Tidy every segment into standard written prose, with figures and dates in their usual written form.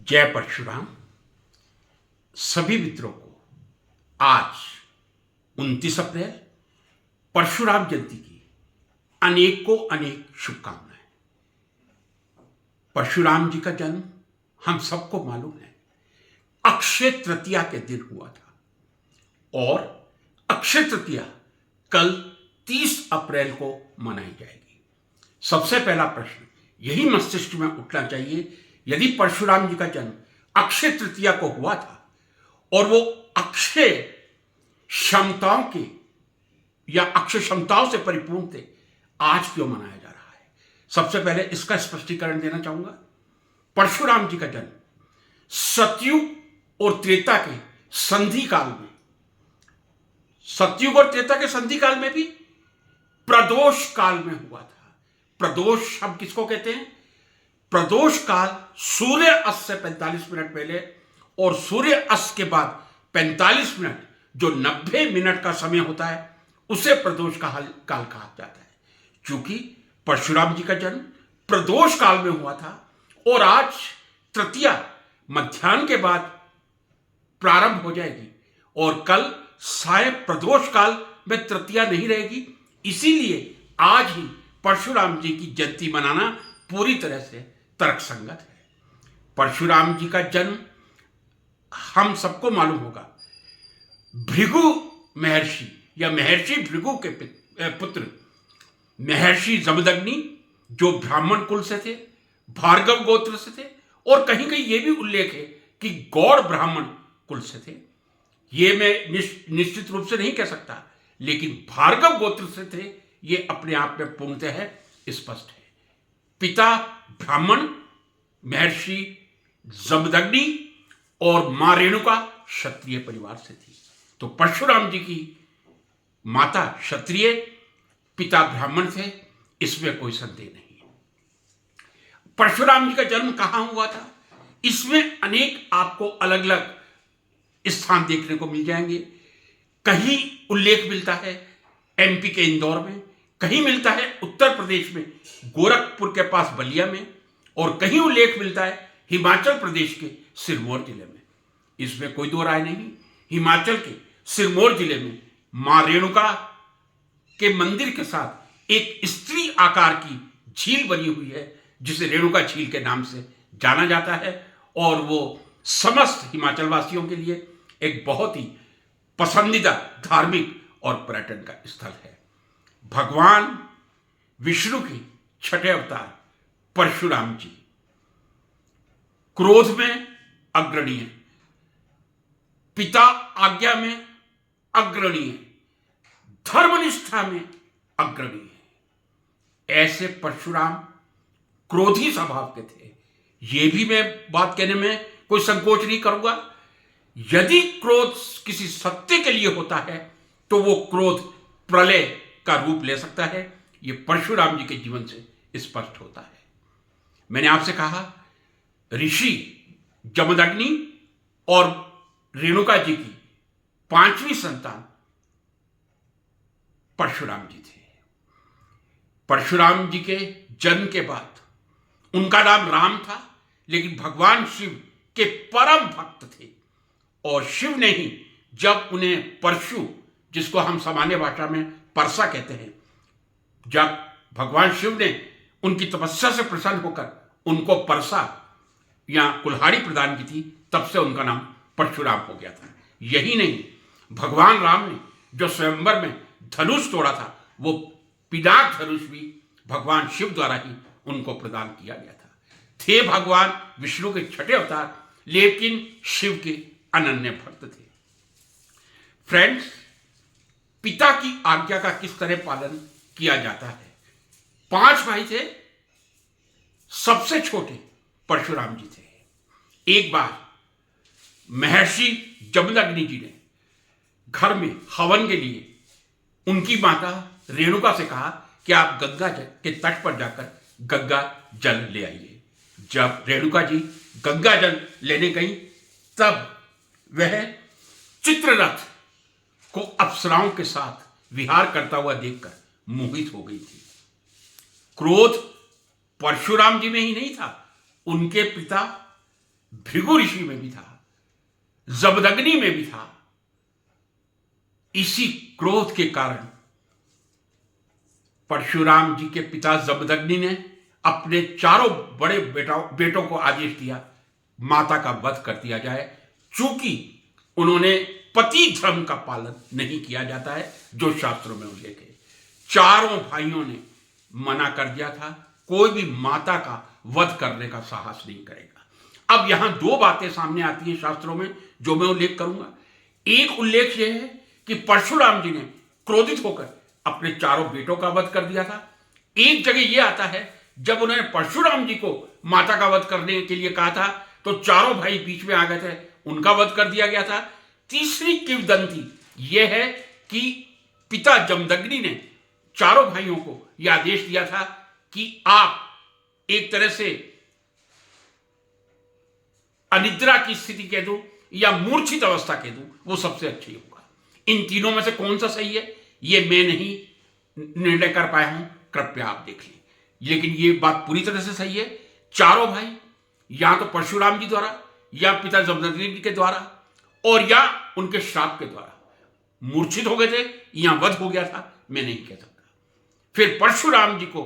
जय परशुराम। सभी मित्रों को आज 29 अप्रैल परशुराम जयंती की अनेकों अनेक शुभकामनाएं। परशुराम जी का जन्म हम सबको मालूम है, अक्षय तृतीया के दिन हुआ था और अक्षय तृतीया कल 30 अप्रैल को मनाई जाएगी। सबसे पहला प्रश्न यही मस्तिष्क में उठना चाहिए, यदि परशुराम जी का जन्म अक्षय तृतीया को हुआ था और वो अक्षय क्षमताओं के या अक्षय क्षमताओं से परिपूर्ण थे, आज क्यों मनाया जा रहा है? सबसे पहले इसका स्पष्टीकरण देना चाहूंगा। परशुराम जी का जन्म सतयुग और त्रेता के संधि काल में, सतयुग और त्रेता के संधि काल में भी प्रदोष काल में हुआ था। प्रदोष शब्द किसको कहते हैं? प्रदोष काल सूर्य अस्त से 45 मिनट पहले और सूर्य अस्त के बाद 45 मिनट, जो 90 मिनट का समय होता है, उसे प्रदोष काल कहा जाता है। क्योंकि परशुराम जी का जन्म प्रदोष काल में हुआ था और आज तृतीया मध्याह्न के बाद प्रारंभ हो जाएगी और कल साय प्रदोष काल में तृतीया नहीं रहेगी। इसीलिए आज ही परशुराम जी की जयंती मनाना पूरी तरह से तर्कसंगत है। परशुराम जी का जन्म हम सबको मालूम होगा, भृगु महर्षि या महर्षि भृगु के पुत्र महर्षि जमदग्नि, जो ब्राह्मण कुल से थे, भार्गव गोत्र से थे और कहीं कहीं यह भी उल्लेख है कि गौड़ ब्राह्मण कुल से थे। ये मैं निश्चित रूप से नहीं कह सकता, लेकिन भार्गव गोत्र से थे, ये अपने आप में पूर्णतः स्पष्ट है। पिता ब्राह्मण महर्षि जमदग्नि और मां रेणुका क्षत्रिय परिवार से थी। तो परशुराम जी की माता क्षत्रिय, पिता ब्राह्मण थे, इसमें कोई संदेह नहीं है। परशुराम जी का जन्म कहां हुआ था, इसमें अनेक आपको अलग अलग स्थान देखने को मिल जाएंगे। कहीं उल्लेख मिलता है एमपी के इंदौर में, कहीं मिलता है उत्तर प्रदेश में गोरखपुर के पास बलिया में, और कहीं उल्लेख मिलता है हिमाचल प्रदेश के सिरमौर जिले में। इसमें कोई दो राय नहीं। हिमाचल के सिरमौर जिले में मां रेणुका के मंदिर के साथ एक स्त्री आकार की झील बनी हुई है, जिसे रेणुका झील के नाम से जाना जाता है, और वो समस्त हिमाचल वासियों के लिए एक बहुत ही पसंदीदा धार्मिक और पर्यटन का स्थल है। भगवान विष्णु के छठे अवतार परशुराम जी क्रोध में अग्रणी है, पिता आज्ञा में अग्रणी है, धर्मनिष्ठा में अग्रणी है। ऐसे परशुराम क्रोधी स्वभाव के थे। यह भी मैं बात कहने में कोई संकोच नहीं करूंगा, यदि क्रोध किसी सत्य के लिए होता है तो वो क्रोध प्रलय का रूप ले सकता है। यह परशुराम जी के जीवन से स्पष्ट होता है। मैंने आपसे कहा, ऋषि जमदग्नि और रेणुका जी की 5वीं संतान परशुराम जी थे। परशुराम जी के जन्म के बाद उनका नाम राम था, लेकिन भगवान शिव के परम भक्त थे और शिव ने ही जब उन्हें परशु, जिसको हम सामान्य भाषा में परसा कहते हैं, जब भगवान शिव ने उनकी तपस्या से प्रसन्न होकर उनको परसा या कुल्हाड़ी प्रदान की थी, तब से उनका नाम परशुराम हो गया था। यही नहीं, भगवान राम ने जो स्वयंवर में धनुष तोड़ा था, वो पिनाक धनुष भी भगवान शिव द्वारा ही उनको प्रदान किया गया था। थे भगवान विष्णु के छठे अवतार, लेकिन शिव के अनन्य भक्त थे। फ्रेंड्स, पिता की आज्ञा का किस तरह पालन किया जाता है? 5 भाई थे, सबसे छोटे परशुराम जी थे। एक बार महर्षि जमदग्नि जी ने घर में हवन के लिए उनकी माता रेणुका से कहा कि आप गंगा जल के तट पर जाकर गंगा जल ले आइए। जब रेणुका जी गंगा जल लेने गई, तब वह चित्ररथ को अप्सराओं के साथ विहार करता हुआ देखकर मोहित हो गई थी। क्रोध परशुराम जी में ही नहीं था, उनके पिता भृगु ऋषि में भी था, जमदग्नि में भी था। इसी क्रोध के कारण परशुराम जी के पिता जमदग्नि ने अपने चारों बड़े बेटों को आदेश दिया माता का वध कर दिया जाए, चूंकि उन्होंने पति धर्म का पालन नहीं किया जाता है जो शास्त्रों में उल्लेख है। चारों भाइयों ने मना कर दिया था, कोई भी माता का वध करने का साहस नहीं करेगा। अब यहां दो बातें सामने आती हैं शास्त्रों में जो मैं उल्लेख करूंगा। एक उल्लेख यह है कि परशुराम जी ने क्रोधित होकर अपने चारों बेटों का वध कर दिया था। एक जगह यह आता है जब उन्होंने परशुराम जी को माता का वध करने के लिए कहा था तो चारों भाई बीच में आ गए थे, उनका वध कर दिया गया था। तीसरी किंवदंती यह है कि पिता जमदग्नि ने चारों भाइयों को यह आदेश दिया था कि आप एक तरह से अनिद्रा की स्थिति कह दो या मूर्छित अवस्था कह दो, वो सबसे अच्छी होगा। इन तीनों में से कौन सा सही है ये मैं नहीं निर्णय कर पाया हूं, कृपया आप देख लें। लेकिन ये बात पूरी तरह से सही है, चारों भाई या तो परशुराम जी द्वारा या पिता जमदग्नि जी के द्वारा और या उनके श्राप के द्वारा मूर्छित हो गए थे या वध हो गया था, मैं नहीं कह सकता। फिर परशुराम जी को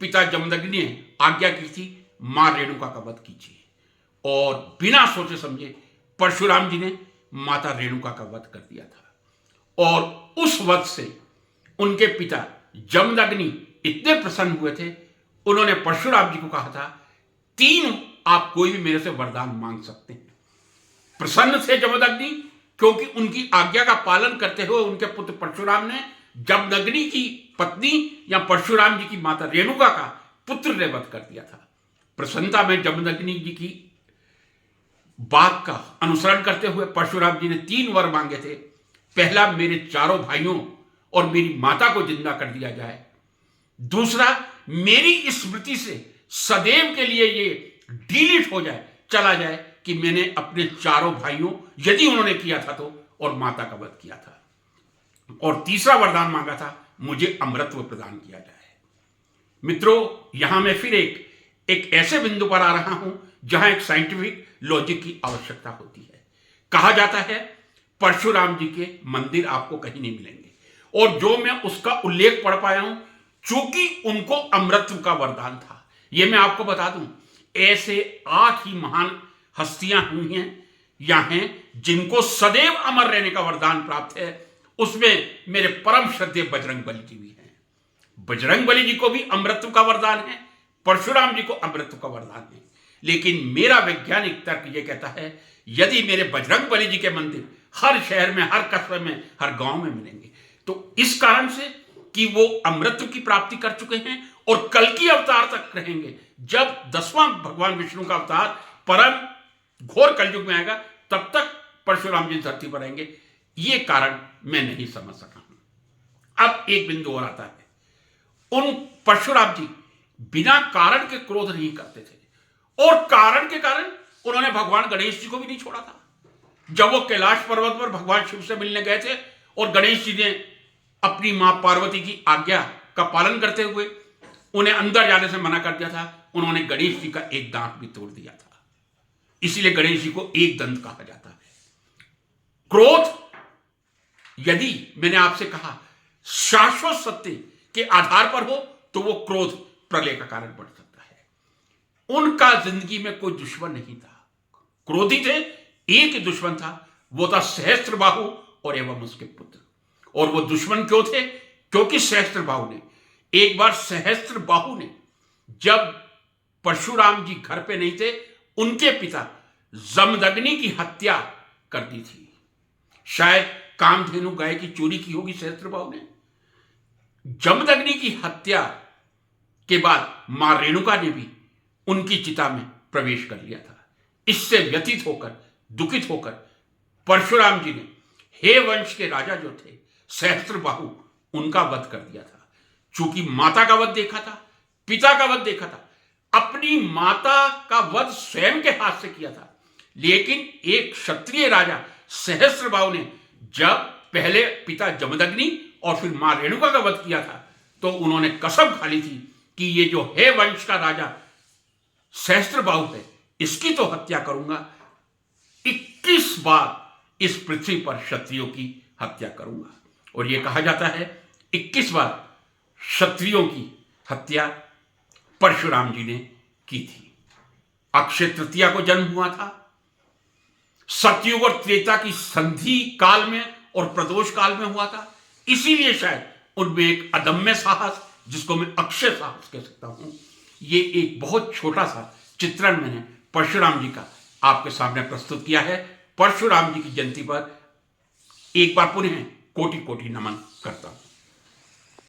पिता जमदग्नि ने आज्ञा की थी मां रेणुका का वध कीजिए, और बिना सोचे समझे परशुराम जी ने माता रेणुका का वध कर दिया था। और उस वध से उनके पिता जमदग्नि इतने प्रसन्न हुए थे, उन्होंने परशुराम जी को कहा था 3 आप कोई भी मेरे से वरदान मांग सकते हैं। प्रसन्न थे जमदग्नि क्योंकि उनकी आज्ञा का पालन करते हुए उनके पुत्र परशुराम ने जमदग्नि की पत्नी या परशुराम जी की माता रेणुका का पुत्र ने वध कर दिया था। प्रसन्नता में जमदग्नि जी की बात का अनुसरण करते हुए परशुराम जी ने 3 वर मांगे थे। पहला, मेरे चारों भाइयों और मेरी माता को जिंदा कर दिया जाए। दूसरा, मेरी स्मृति से सदैव के लिए ये डिलीट हो जाए, चला जाए कि मैंने अपने चारों भाइयों, यदि उन्होंने किया था तो, और माता का वध किया था। और तीसरा वरदान मांगा था, मुझे अमरत्व प्रदान किया जाए। मित्रों, यहां मैं फिर एक ऐसे बिंदु पर आ रहा हूं जहां एक साइंटिफिक लॉजिक की आवश्यकता होती है। कहा जाता है परशुराम जी के मंदिर आपको कहीं नहीं मिलेंगे, और जो मैं उसका उल्लेख पढ़ पाया हूं, चूंकि उनको अमृतत्व का वरदान था। यह मैं आपको बता दूं, ऐसे 8 ही महान हस्तियां हुई हैं या हैं जिनको सदैव अमर रहने का वरदान प्राप्त है। उसमें मेरे परम श्रद्धेय बजरंगबली जी भी हैं। बजरंगबली जी को भी अमृतत्व का वरदान है, परशुराम जी को अमृतत्व का वरदान है। लेकिन मेरा वैज्ञानिक तर्क यह कहता है, यदि मेरे बजरंगबली जी के मंदिर हर शहर में, हर कस्बे में, हर गांव में मिलेंगे, तो इस कारण से कि वो अमृतत्व की प्राप्ति कर चुके हैं और कल की अवतार तक रहेंगे। जब 10वां भगवान विष्णु का अवतार परम घोर कलयुग में आएगा, तब तक परशुराम जी धरती पर आएंगे। ये कारण मैं नहीं समझ सका हूं। अब एक बिंदु और आता है, उन परशुराम जी बिना कारण के क्रोध नहीं करते थे, और कारण के कारण उन्होंने भगवान गणेश जी को भी नहीं छोड़ा था। जब वो कैलाश पर्वत पर भगवान शिव से मिलने गए थे और गणेश जी ने अपनी मां पार्वती की आज्ञा का पालन करते हुए उन्हें अंदर जाने से मना कर दिया था, उन्होंने गणेश जी का एक दांत भी तोड़ दिया था। इसीलिए गणेश जी को एक दंत कहा जाता है। क्रोध, यदि मैंने आपसे कहा शाश्वत सत्य के आधार पर हो, तो वो क्रोध प्रलय का कारण बन सकता है। उनका जिंदगी में कोई दुश्मन नहीं था। क्रोधी थे, एक ही दुश्मन था, वो था सहस्त्रबाहु और एवं उसके पुत्र। और वो दुश्मन क्यों थे? क्योंकि सहस्त्रबाहु ने, एक बार सहस्त्रबाहु ने जब परशुराम जी घर पे नहीं थे, उनके पिता जमदग्नि की हत्या कर दी थी। शायद कामधेनु गाय की चोरी की होगी सहस्त्रबाहु ने। जमदग्नि की हत्या के बाद मां रेणुका ने भी उनकी चिता में प्रवेश कर लिया था। इससे व्यथित होकर, दुखित होकर परशुराम जी ने हे वंश के राजा जो थे सहस्त्रबाहु, उनका वध कर दिया था। चूंकि माता का वध देखा था, पिता का वध देखा था, अपनी माता का वध स्वयं के हाथ से किया था। लेकिन एक क्षत्रिय राजा सहस्त्रबाहु ने जब पहले पिता जमदग्नि और फिर मां रेणुका का वध किया था, तो उन्होंने कसम खा ली थी कि ये जो है वंश का राजा सहस्त्रबाहु है, इसकी तो हत्या करूंगा, 21 बार इस पृथ्वी पर क्षत्रियों की हत्या करूंगा। और यह कहा जाता है 21 बार क्षत्रियों की हत्या परशुराम जी ने की थी। अक्षय तृतीया को जन्म हुआ था, सतयुग और त्रेता की संधि काल में और प्रदोष काल में हुआ था। इसीलिए शायद उनमें एक अदम्य साहस, जिसको मैं अक्षय साहस कह सकता हूं, ये एक बहुत छोटा सा चित्रण मैंने परशुराम जी का आपके सामने प्रस्तुत किया है। परशुराम जी की जयंती पर एक बार पुनः कोटि कोटि नमन करता हूं।